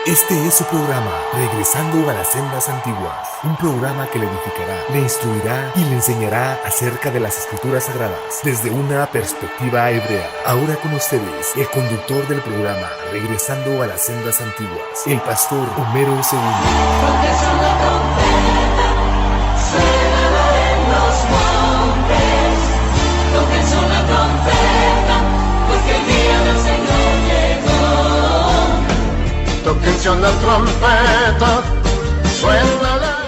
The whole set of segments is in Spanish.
Este es su programa, Regresando a las Sendas Antiguas, un programa que le edificará, le instruirá y le enseñará acerca de las Escrituras Sagradas desde una perspectiva hebrea. Ahora con ustedes, el conductor del programa, Regresando a las Sendas Antiguas, el pastor Homero II. Tóquense una trompeta, suénala.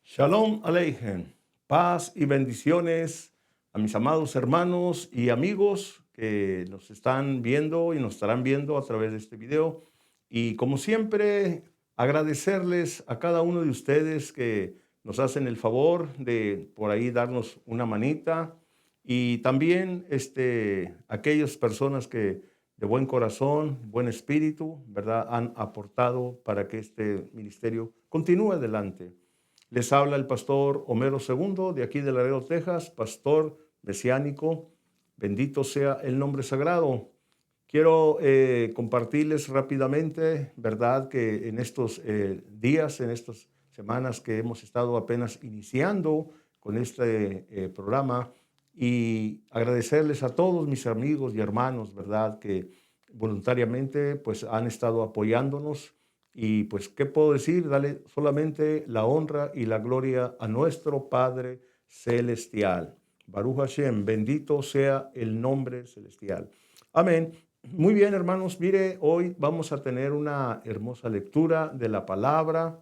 Shalom Aleichem, paz y bendiciones a mis amados hermanos y amigos que nos están viendo y nos estarán viendo a través de este video. Y como siempre, agradecerles a cada uno de ustedes que nos hacen el favor de por ahí darnos una manita. Y también aquellas personas que de buen corazón, buen espíritu, ¿verdad?, han aportado para que este ministerio continúe adelante. Les habla el pastor Homero II de aquí de Laredo, Texas, pastor mesiánico. Bendito sea el nombre sagrado. Quiero compartirles rápidamente, ¿verdad?, que en estos días, en estas semanas que hemos estado apenas iniciando con este programa, y agradecerles a todos mis amigos y hermanos, ¿verdad?, que voluntariamente pues han estado apoyándonos. Y pues, ¿qué puedo decir? Dale solamente la honra y la gloria a nuestro Padre Celestial. Baruch Hashem, bendito sea el nombre celestial. Amén. Muy bien, hermanos, mire, hoy vamos a tener una hermosa lectura de la palabra,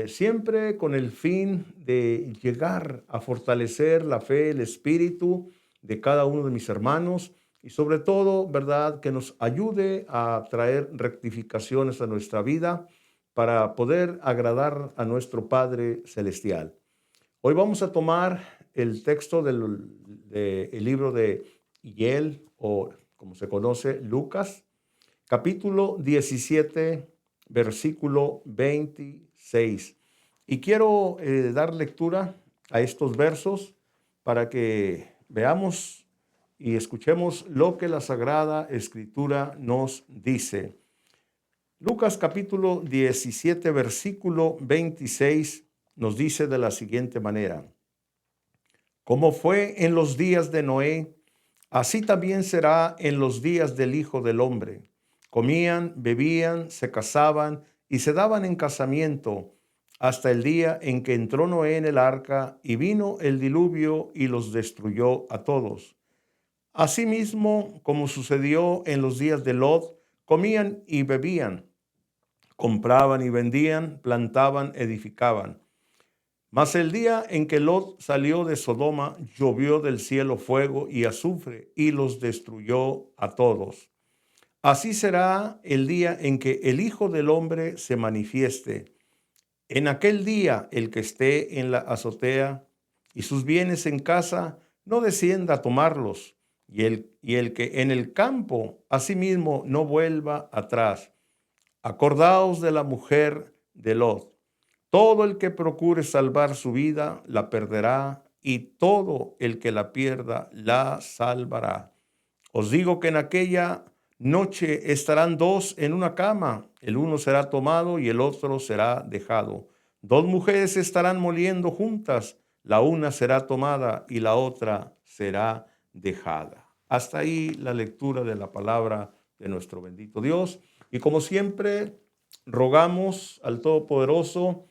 siempre con el fin de llegar a fortalecer la fe, el espíritu de cada uno de mis hermanos y sobre todo, ¿verdad?, que nos ayude a traer rectificaciones a nuestra vida para poder agradar a nuestro Padre Celestial. Hoy vamos a tomar el texto del libro de Iyel, o como se conoce, Lucas, capítulo 17, versículo 26. Y quiero dar lectura a estos versos para que veamos y escuchemos lo que la Sagrada Escritura nos dice. Lucas capítulo 17, versículo 26 nos dice de la siguiente manera: como fue en los días de Noé, así también será en los días del Hijo del Hombre. Comían, bebían, se casaban y se daban en casamiento hasta el día en que entró Noé en el arca y vino el diluvio y los destruyó a todos. Asimismo, como sucedió en los días de Lot, comían y bebían, compraban y vendían, plantaban, edificaban. Mas el día en que Lot salió de Sodoma, llovió del cielo fuego y azufre y los destruyó a todos. Así será el día en que el Hijo del Hombre se manifieste. En aquel día el que esté en la azotea y sus bienes en casa, no descienda a tomarlos, y el que en el campo asimismo no vuelva atrás. Acordaos de la mujer de Lot. Todo el que procure salvar su vida la perderá, y todo el que la pierda la salvará. Os digo que en aquella noche estarán dos en una cama, el uno será tomado y el otro será dejado. Dos mujeres estarán moliendo juntas, la una será tomada y la otra será dejada. Hasta ahí la lectura de la palabra de nuestro bendito Dios. Y como siempre, rogamos al Todopoderoso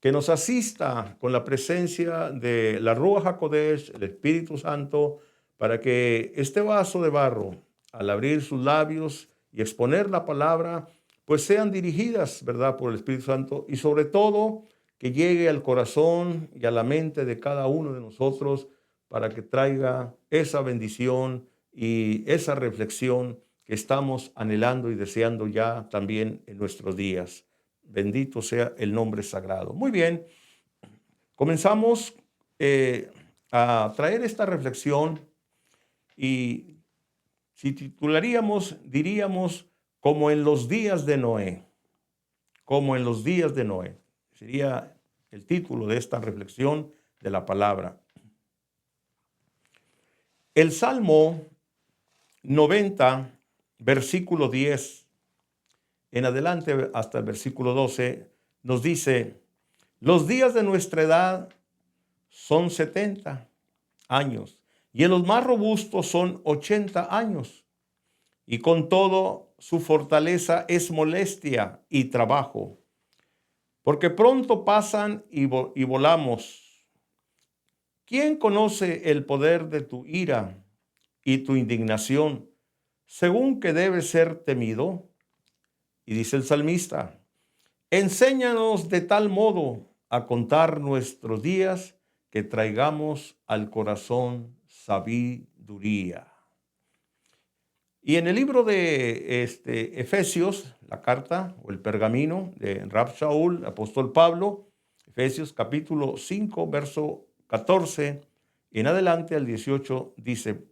que nos asista con la presencia de la Ruach HaKodesh, el Espíritu Santo, para que este vaso de barro, al abrir sus labios y exponer la palabra, pues sean dirigidas, ¿verdad?, por el Espíritu Santo, y sobre todo que llegue al corazón y a la mente de cada uno de nosotros para que traiga esa bendición y esa reflexión que estamos anhelando y deseando ya también en nuestros días. Bendito sea el nombre sagrado. Muy bien, comenzamos a traer esta reflexión y si titularíamos, diríamos, como en los días de Noé. Como en los días de Noé. Sería el título de esta reflexión de la palabra. El Salmo 90, versículo 10, en adelante hasta el versículo 12, nos dice, los días de nuestra edad son 70 años y en los más robustos son 80 años. Y con todo su fortaleza es molestia y trabajo, porque pronto pasan y volamos. ¿Quién conoce el poder de tu ira y tu indignación, según que debe ser temido? Y dice el salmista, enséñanos de tal modo a contar nuestros días que traigamos al corazón sabiduría. Y en el libro de Efesios, la carta o el pergamino de Rab Shaul, apóstol Pablo, Efesios capítulo 5, verso 14 en adelante al 18, dice,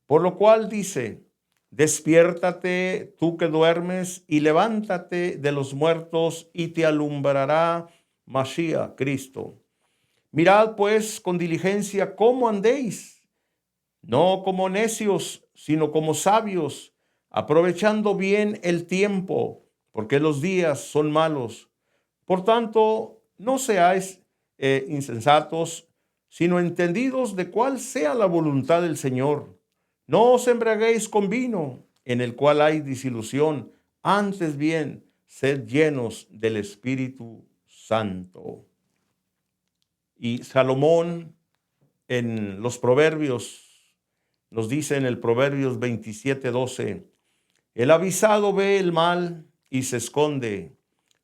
por lo cual dice, despiértate tú que duermes y levántate de los muertos y te alumbrará Mashiach, Cristo. Mirad pues con diligencia cómo andéis, no como necios, sino como sabios, aprovechando bien el tiempo, porque los días son malos. Por tanto, no seáis insensatos, sino entendidos de cuál sea la voluntad del Señor. No os embriaguéis con vino, en el cual hay disilusión, antes bien, sed llenos del Espíritu Santo. Y Salomón en los Proverbios nos dice en el Proverbios 27:12, el avisado ve el mal y se esconde,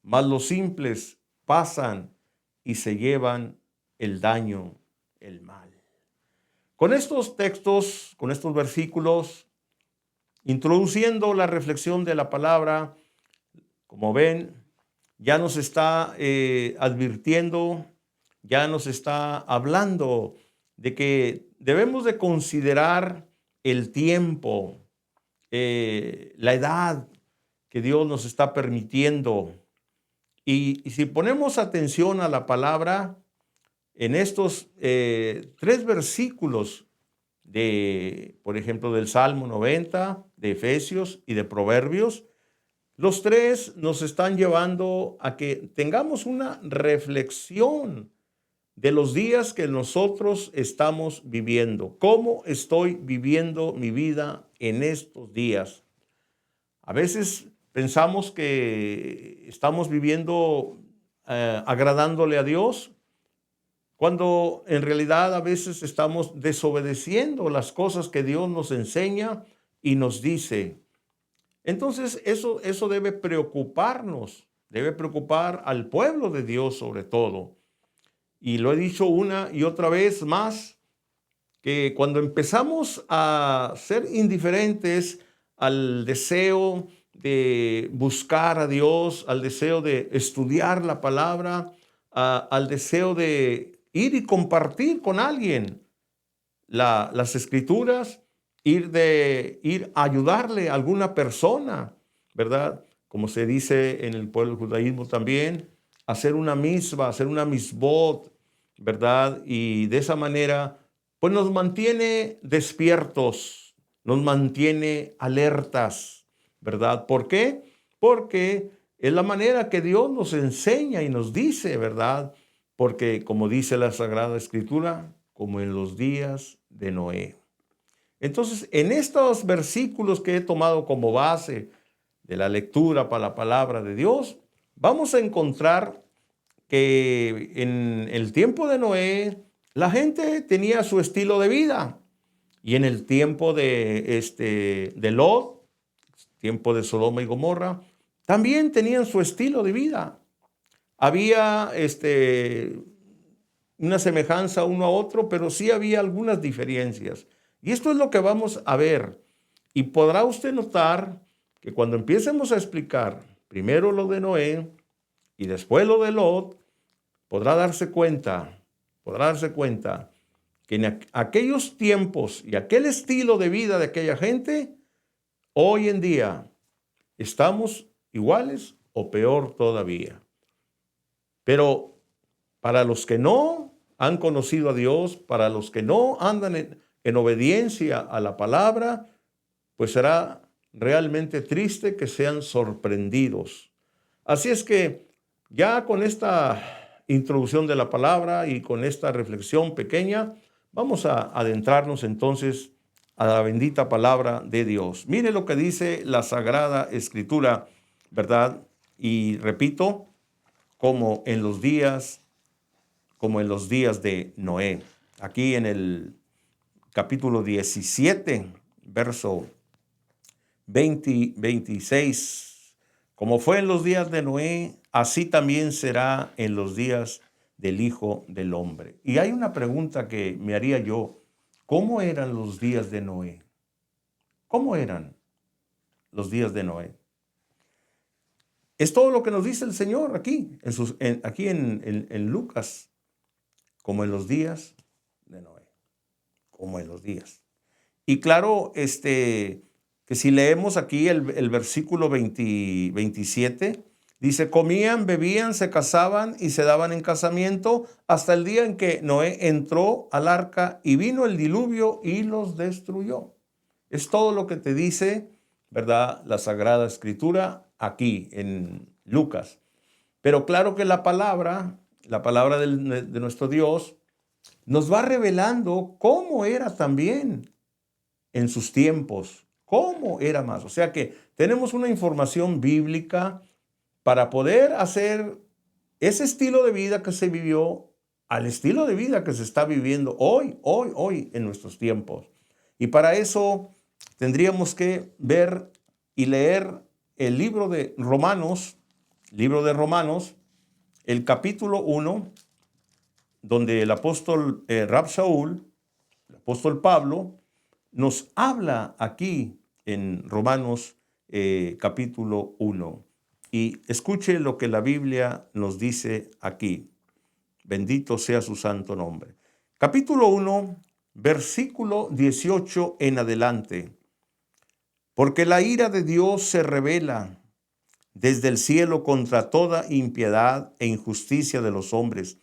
mas los simples pasan y se llevan el daño, el mal. Con estos textos, con estos versículos, introduciendo la reflexión de la palabra, como ven, ya nos está advirtiendo, ya nos está hablando de que debemos de considerar el tiempo, la edad que Dios nos está permitiendo. Y si ponemos atención a la palabra, en estos 3 versículos por ejemplo, del Salmo 90, de Efesios y de Proverbios, los 3 nos están llevando a que tengamos una reflexión de los días que nosotros estamos viviendo. ¿Cómo estoy viviendo mi vida en estos días? A veces pensamos que estamos viviendo agradándole a Dios, cuando en realidad a veces estamos desobedeciendo las cosas que Dios nos enseña y nos dice. Entonces eso debe preocuparnos, debe preocupar al pueblo de Dios sobre todo. Y lo he dicho una y otra vez más, que cuando empezamos a ser indiferentes al deseo de buscar a Dios, al deseo de estudiar la palabra, al deseo de ir y compartir con alguien las escrituras, ir a ayudarle a alguna persona, ¿verdad? Como se dice en el pueblo del judaísmo también, hacer una misbah, hacer una misbot, ¿verdad? Y de esa manera, pues nos mantiene despiertos, nos mantiene alertas, ¿verdad? ¿Por qué? Porque es la manera que Dios nos enseña y nos dice, ¿verdad? Porque como dice la Sagrada Escritura, como en los días de Noé. Entonces, en estos versículos que he tomado como base de la lectura para la palabra de Dios, vamos a encontrar que en el tiempo de Noé, la gente tenía su estilo de vida. Y en el tiempo de Lot, tiempo de Sodoma y Gomorra, también tenían su estilo de vida. Había una semejanza uno a otro, pero sí había algunas diferencias. Y esto es lo que vamos a ver. Y podrá usted notar que cuando empiecemos a explicar primero lo de Noé y después lo de Lot, podrá darse cuenta que en aquellos tiempos y aquel estilo de vida de aquella gente, hoy en día estamos iguales o peor todavía. Pero para los que no han conocido a Dios, para los que no andan en obediencia a la palabra, pues será realmente triste que sean sorprendidos. Así es que ya con esta introducción de la palabra y con esta reflexión pequeña, vamos a adentrarnos entonces a la bendita palabra de Dios. Mire lo que dice la Sagrada Escritura, ¿verdad? Y repito, como en los días de Noé. Aquí en el capítulo 17, verso 26, como fue en los días de Noé, así también será en los días del Hijo del Hombre. Y hay una pregunta que me haría yo: ¿cómo eran los días de Noé? ¿Cómo eran los días de Noé? Es todo lo que nos dice el Señor aquí, en Lucas, como en los días de Noé, como en los días. Y claro, que si leemos aquí el versículo 27, dice: comían, bebían, se casaban y se daban en casamiento hasta el día en que Noé entró al arca y vino el diluvio y los destruyó. Es todo lo que te dice, ¿verdad?, la Sagrada Escritura aquí en Lucas. Pero claro que la palabra de nuestro Dios nos va revelando cómo era también en sus tiempos, cómo era más. O sea que tenemos una información bíblica para poder hacer ese estilo de vida que se vivió al estilo de vida que se está viviendo hoy en nuestros tiempos. Y para eso tendríamos que ver y leer el libro de Romanos, el capítulo 1, donde el apóstol Rab Shaul, el apóstol Pablo, nos habla aquí en Romanos capítulo 1. Y escuche lo que la Biblia nos dice aquí. Bendito sea su santo nombre. Capítulo 1, versículo 18 en adelante. Porque la ira de Dios se revela desde el cielo contra toda impiedad e injusticia de los hombres,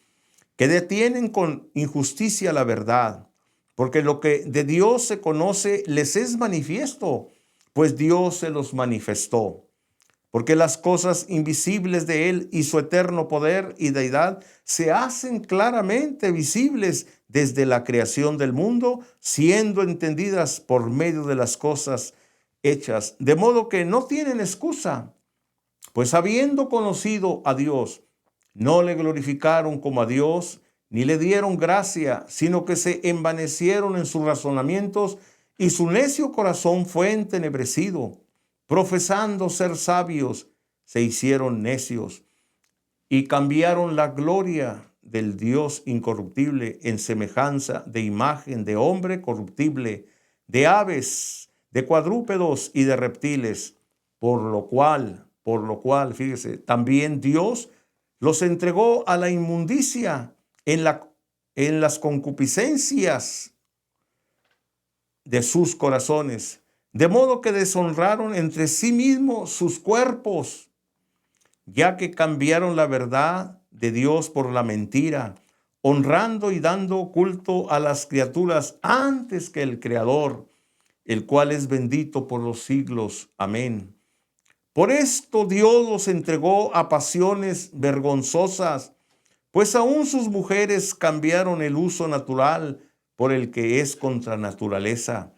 que detienen con injusticia la verdad, porque lo que de Dios se conoce les es manifiesto, pues Dios se los manifestó. Porque las cosas invisibles de Él y su eterno poder y deidad se hacen claramente visibles desde la creación del mundo, siendo entendidas por medio de las cosas hechas, de modo que no tienen excusa. Pues habiendo conocido a Dios, no le glorificaron como a Dios, ni le dieron gracia, sino que se envanecieron en sus razonamientos, y su necio corazón fue entenebrecido. Profesando ser sabios, se hicieron necios, y cambiaron la gloria del Dios incorruptible en semejanza de imagen de hombre corruptible, de aves, de cuadrúpedos y de reptiles, por lo cual, fíjese, también Dios los entregó a la inmundicia en las concupiscencias de sus corazones, de modo que deshonraron entre sí mismos sus cuerpos, ya que cambiaron la verdad de Dios por la mentira, honrando y dando culto a las criaturas antes que el Creador, el cual es bendito por los siglos. Amén. Por esto Dios los entregó a pasiones vergonzosas, pues aún sus mujeres cambiaron el uso natural por el que es contra naturaleza.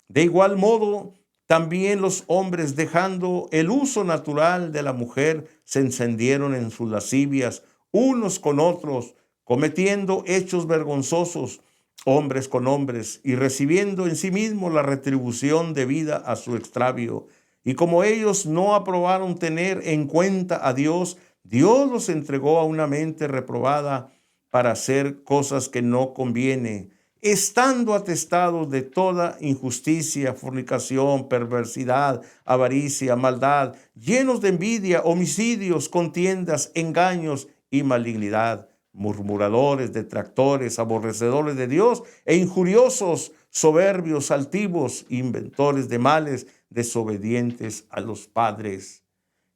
De igual modo, también los hombres, dejando el uso natural de la mujer, se encendieron en sus lascivias unos con otros, cometiendo hechos vergonzosos, hombres con hombres, y recibiendo en sí mismos la retribución debida a su extravío. Y como ellos no aprobaron tener en cuenta a Dios, Dios los entregó a una mente reprobada para hacer cosas que no conviene, estando atestados de toda injusticia, fornicación, perversidad, avaricia, maldad, llenos de envidia, homicidios, contiendas, engaños y malignidad, murmuradores, detractores, aborrecedores de Dios e injuriosos, soberbios, altivos, inventores de males, desobedientes a los padres,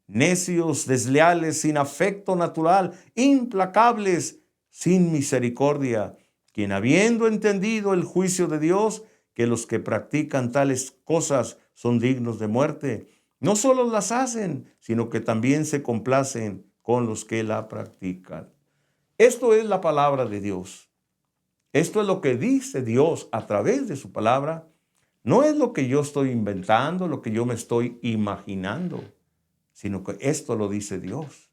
necios, desleales, sin afecto natural, implacables, sin misericordia, quien habiendo entendido el juicio de Dios, que los que practican tales cosas son dignos de muerte. No solo las hacen, sino que también se complacen con los que la practican. Esto es la palabra de Dios. Esto es lo que dice Dios a través de su palabra. No es lo que yo estoy inventando, lo que yo me estoy imaginando, sino que esto lo dice Dios.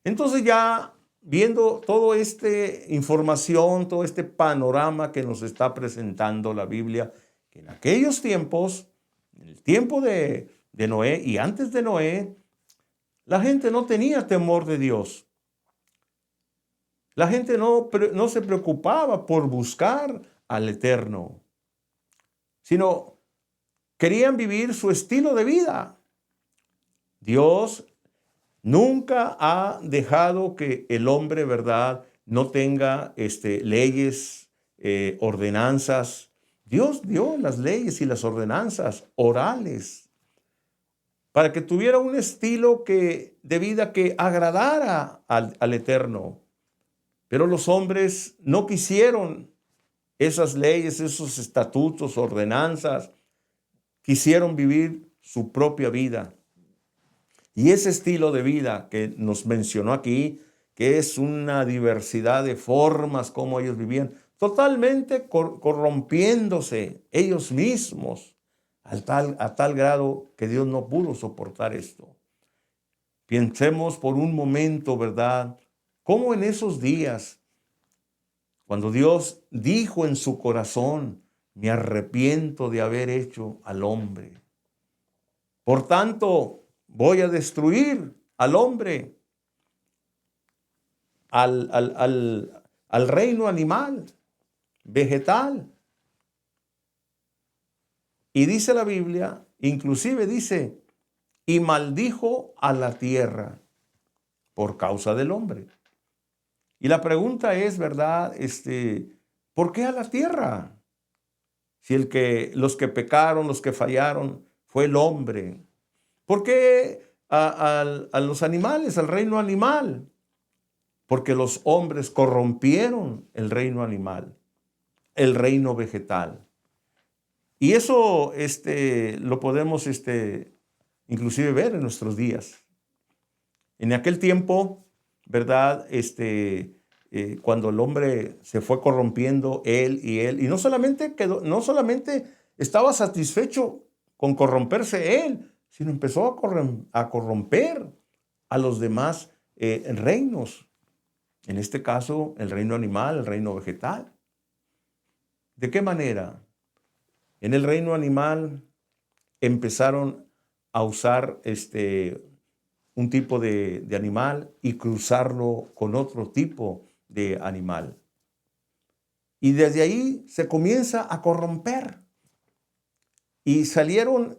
Entonces ya viendo toda esta información, todo este panorama que nos está presentando la Biblia, que en aquellos tiempos, en el tiempo de Noé y antes de Noé, la gente no tenía temor de Dios. La gente no se preocupaba por buscar al Eterno, sino querían vivir su estilo de vida. Dios nunca ha dejado que el hombre, ¿verdad?, no tenga leyes, ordenanzas. Dios dio las leyes y las ordenanzas orales para que tuviera un estilo de vida que agradara al Eterno. Pero los hombres no quisieron esas leyes, esos estatutos, ordenanzas. Quisieron vivir su propia vida. Y ese estilo de vida que nos mencionó aquí, que es una diversidad de formas como ellos vivían, totalmente corrompiéndose ellos mismos a tal grado que Dios no pudo soportar esto. Pensemos por un momento, ¿verdad?, cómo en esos días, cuando Dios dijo en su corazón, me arrepiento de haber hecho al hombre. Por tanto, voy a destruir al hombre, al reino animal, vegetal. Y dice la Biblia, inclusive dice, y maldijo a la tierra por causa del hombre. Y la pregunta es, ¿verdad? ¿Por qué a la tierra? Si los que pecaron, los que fallaron, fue el hombre. ¿Por qué a los animales, al reino animal? Porque los hombres corrompieron el reino animal, el reino vegetal. Y eso lo podemos inclusive ver en nuestros días. En aquel tiempo, ¿verdad? Cuando el hombre se fue corrompiendo, él, y no solamente estaba satisfecho con corromperse él, sino empezó a corromper a los demás reinos. En este caso, el reino animal, el reino vegetal. ¿De qué manera? En el reino animal empezaron a usar un tipo de animal y cruzarlo con otro tipo de animal. Y desde ahí se comienza a corromper. Y salieron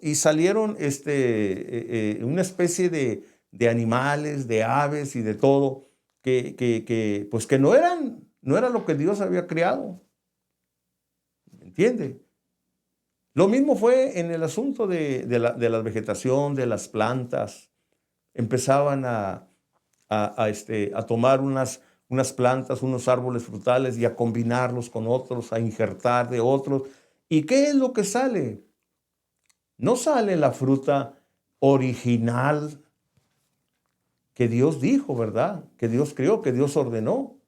una especie de animales, de aves y de todo, que no era lo que Dios había creado. ¿Me entiende? Lo mismo fue en el asunto de la vegetación, de las plantas. Empezaban a tomar unas plantas, unos árboles frutales y a combinarlos con otros, a injertar de otros. ¿Y qué es lo que sale? No sale la fruta original que Dios dijo, ¿verdad? Que Dios creó, que Dios ordenó.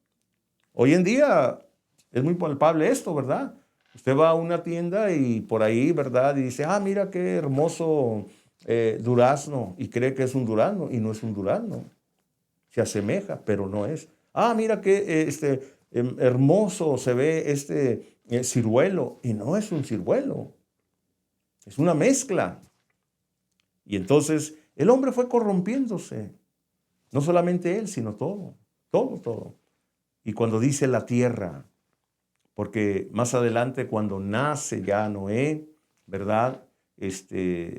Hoy en día es muy palpable esto, ¿verdad? Usted va a una tienda y por ahí, ¿verdad? Y dice, mira qué hermoso durazno, y cree que es un durazno y no es un durazno. Se asemeja, pero no es. Mira qué hermoso se ve ciruelo, y no es un ciruelo. Es una mezcla. Y entonces el hombre fue corrompiéndose. No solamente él, sino todo. Y cuando dice la tierra, porque más adelante cuando nace ya Noé, ¿verdad?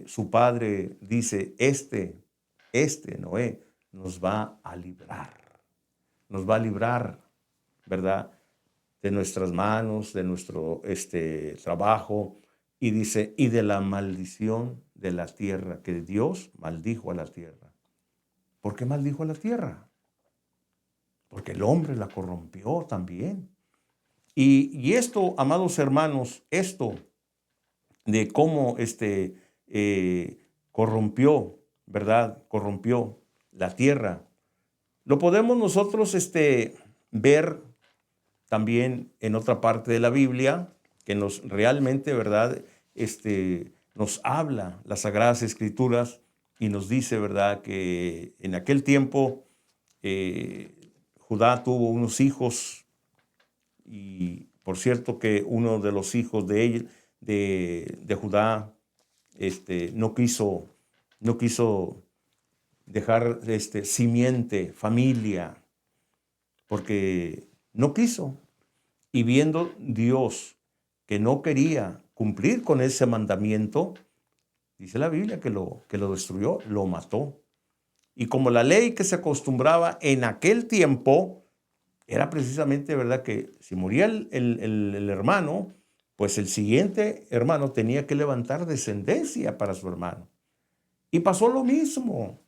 Su padre dice, Noé nos va a librar, ¿verdad? De nuestras manos, de nuestro trabajo. Y dice, y de la maldición de la tierra, que Dios maldijo a la tierra. ¿Por qué maldijo a la tierra? Porque el hombre la corrompió también. Y esto, amados hermanos, esto de cómo corrompió, ¿verdad? Corrompió la tierra. Lo podemos nosotros ver también en otra parte de la Biblia que nos realmente, ¿verdad? Nos habla las Sagradas Escrituras y nos dice, ¿verdad? Que en aquel tiempo Judá tuvo unos hijos y por cierto que uno de los hijos de Judá no quiso dejar simiente, familia, porque no quiso. Y viendo Dios que no quería cumplir con ese mandamiento, dice la Biblia que lo destruyó, lo mató. Y como la ley que se acostumbraba en aquel tiempo era precisamente, ¿verdad?, que si moría el hermano, pues el siguiente hermano tenía que levantar descendencia para su hermano. Y pasó lo mismo.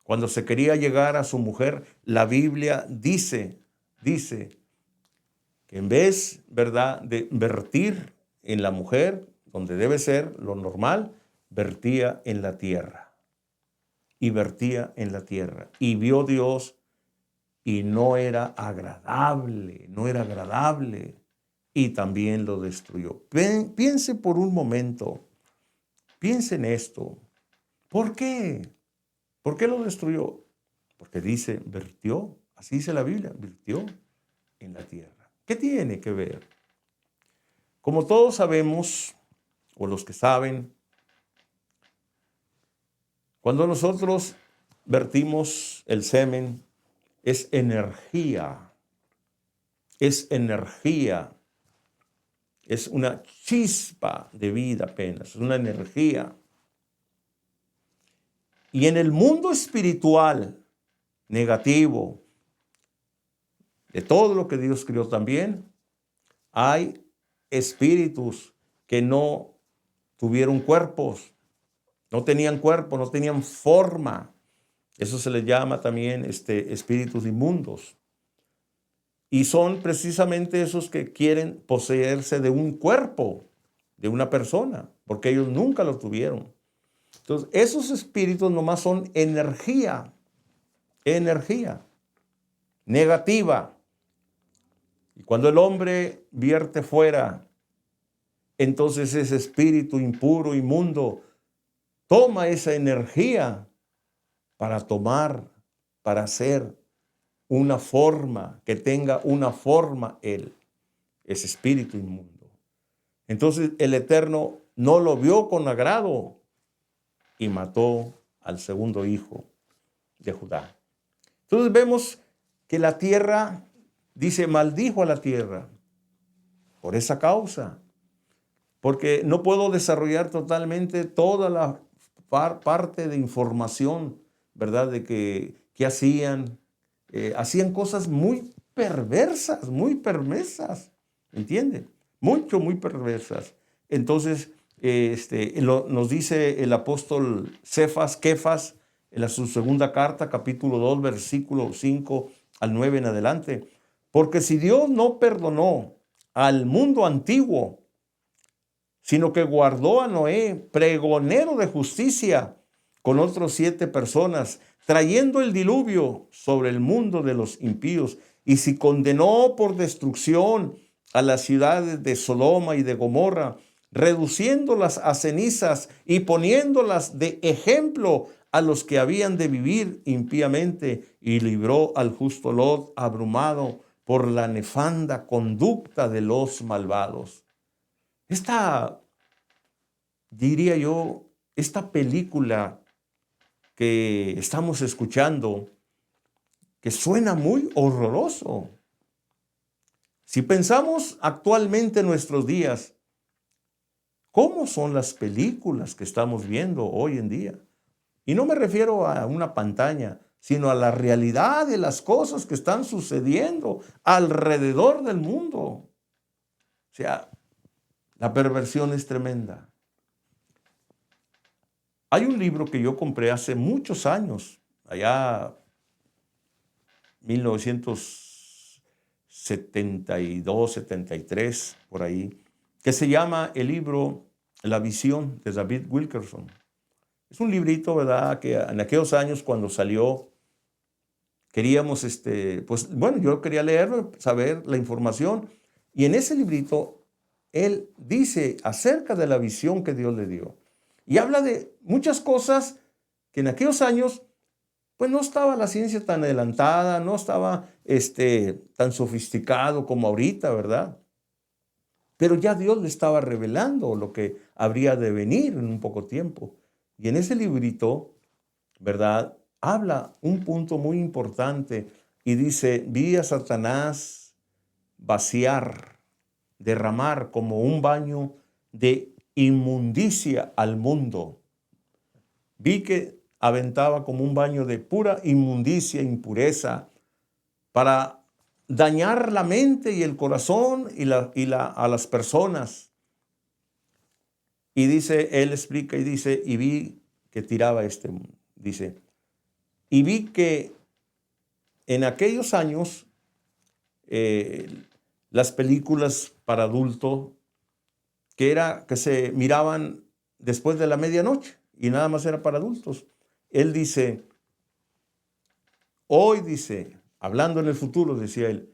Cuando se quería llegar a su mujer, la Biblia dice que en vez, ¿verdad?, de vertir en la mujer, donde debe ser lo normal, vertía en la tierra. Y vertía en la tierra. Y vio Dios y no era agradable. Y también lo destruyó. Piense por un momento, piense en esto. ¿Por qué? ¿Por qué lo destruyó? Porque dice, vertió, así dice la Biblia, vertió en la tierra. ¿Qué tiene que ver? Como todos sabemos, o los que saben, cuando nosotros vertimos el semen, es energía, es una chispa de vida apenas, es una energía. Y en el mundo espiritual negativo, de todo lo que Dios creó también, hay espíritus que no tuvieron cuerpos, no tenían cuerpo, no tenían forma. Eso se les llama también espíritus inmundos. Y son precisamente esos que quieren poseerse de un cuerpo, de una persona, porque ellos nunca lo tuvieron. Entonces, esos espíritus nomás son energía negativa. Y cuando el hombre vierte fuera, entonces ese espíritu impuro, inmundo, toma esa energía para hacer una forma, que tenga una forma él, ese espíritu inmundo. Entonces el Eterno no lo vio con agrado y mató al segundo hijo de Judá. Entonces vemos que la tierra, dice, maldijo a la tierra por esa causa, porque no puedo desarrollar totalmente toda la parte de información, ¿verdad? De que hacían cosas muy perversas, ¿entiende? Muy perversas. Entonces, nos dice el apóstol Kefas, en su segunda carta, capítulo 2, versículo 5 al 9 en adelante. Porque si Dios no perdonó al mundo antiguo, sino que guardó a Noé, pregonero de justicia, con otros 7 personas, trayendo el diluvio sobre el mundo de los impíos, y si condenó por destrucción a las ciudades de Sodoma y de Gomorra, reduciéndolas a cenizas y poniéndolas de ejemplo a los que habían de vivir impíamente, y libró al justo Lot abrumado por la nefanda conducta de los malvados. Diría yo, esta película que estamos escuchando, que suena muy horroroso. Si pensamos actualmente en nuestros días, ¿cómo son las películas que estamos viendo hoy en día? Y no me refiero a una pantalla, sino a la realidad de las cosas que están sucediendo alrededor del mundo. O sea, la perversión es tremenda. Hay un libro que yo compré hace muchos años, allá 1972, 73, por ahí, que se llama el libro la visión de David Wilkerson. Es un librito, ¿verdad?, que en aquellos años cuando salió, queríamos, pues bueno, yo quería leerlo, saber la información. Y en ese librito, él dice acerca de la visión que Dios le dio. Y habla de muchas cosas que en aquellos años, pues no estaba la ciencia tan adelantada, no estaba tan sofisticado como ahorita, ¿verdad? Pero ya Dios le estaba revelando lo que habría de venir en un poco tiempo. Y en ese librito, ¿verdad?, habla un punto muy importante y dice, vi a Satanás vaciar, derramar como un baño de inmundicia al mundo. Vi que aventaba como un baño de pura inmundicia, impureza, para dañar la mente y el corazón a las personas. Y dice, él explica y dice, y vi que tiraba dice, y vi que en aquellos años las películas para adultos que se miraban después de la medianoche y nada más era para adultos. Él dice, hoy dice, hablando en el futuro, decía él,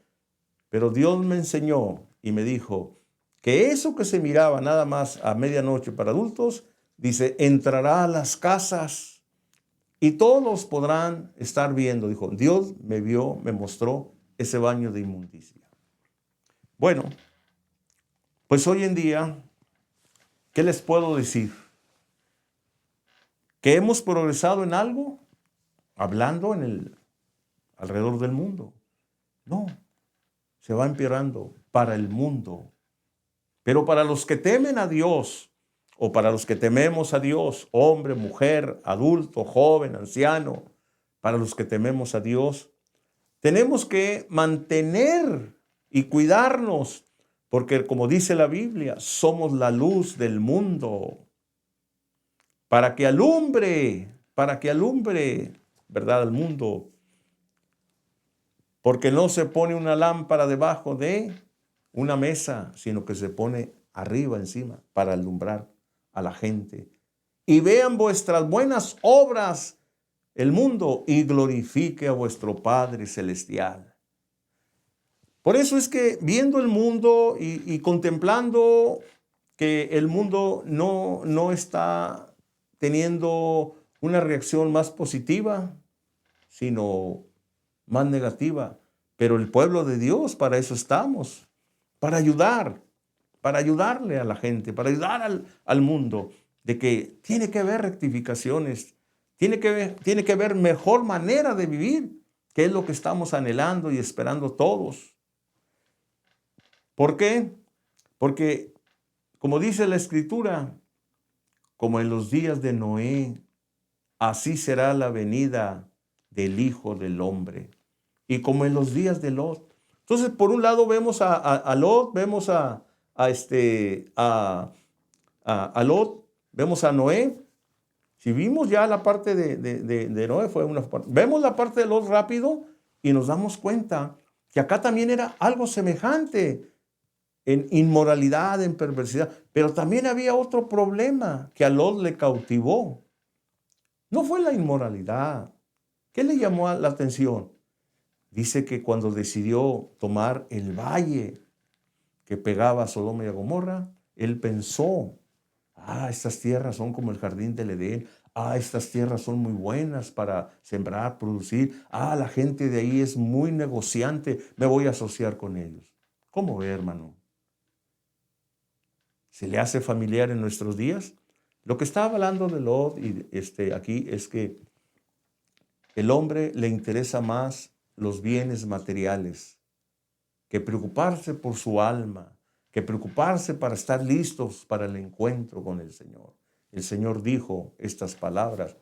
pero Dios me enseñó y me dijo que eso que se miraba nada más a medianoche para adultos, dice, entrará a las casas y todos podrán estar viendo. Dijo, Dios me vio, me mostró ese baño de inmundicia. Bueno, pues hoy en día, ¿qué les puedo decir? ¿Que hemos progresado en algo? Hablando alrededor del mundo. No, se va empeorando para el mundo. Pero para los que temen a Dios, o para los que tememos a Dios, hombre, mujer, adulto, joven, anciano, para los que tememos a Dios, tenemos que mantener y cuidarnos, porque como dice la Biblia, somos la luz del mundo, para que alumbre, ¿verdad?, al mundo. Porque no se pone una lámpara debajo de una mesa, sino que se pone arriba, encima, para alumbrar a la gente. Y vean vuestras buenas obras el mundo y glorifique a vuestro Padre Celestial. Por eso es que viendo el mundo y contemplando que el mundo no está teniendo una reacción más positiva, sino más negativa. Pero el pueblo de Dios, para eso estamos, para ayudarle a la gente, para ayudar al mundo, de que tiene que haber rectificaciones, tiene que haber mejor manera de vivir, que es lo que estamos anhelando y esperando todos. ¿Por qué? Porque, como dice la Escritura, como en los días de Noé, así será la venida del Hijo del Hombre. Y como en los días de Lot. Entonces, por un lado vemos a Lot, vemos a Lot, vemos a Noé. Si vimos ya la parte de Noé, fue una parte. Vemos la parte de Lot rápido y nos damos cuenta que acá también era algo semejante en inmoralidad, en perversidad. Pero también había otro problema que a Lot le cautivó. No fue la inmoralidad. ¿Qué le llamó la atención? Dice que cuando decidió tomar el valle que pegaba a Sodoma y a Gomorra, él pensó, estas tierras son como el jardín del Edén, estas tierras son muy buenas para sembrar, producir, la gente de ahí es muy negociante, me voy a asociar con ellos. ¿Cómo ve, hermano? ¿Se le hace familiar en nuestros días? Lo que está hablando de Lot aquí es que el hombre le interesa más los bienes materiales que preocuparse por su alma, que preocuparse para estar listos para el encuentro con el Señor. El Señor dijo estas palabras,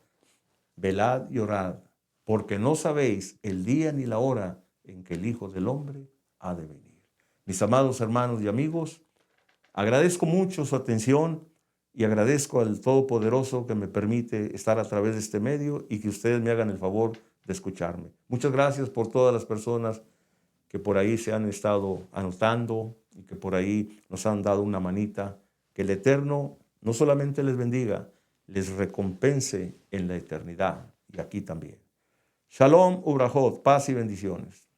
velad y orad, porque no sabéis el día ni la hora en que el Hijo del Hombre ha de venir. Mis amados hermanos y amigos, agradezco mucho su atención y agradezco al Todopoderoso que me permite estar a través de este medio y que ustedes me hagan el favor de escucharme. Muchas gracias por todas las personas que por ahí se han estado anotando y que por ahí nos han dado una manita. Que el Eterno no solamente les bendiga, les recompense en la eternidad y aquí también. Shalom, ubrajot, paz y bendiciones.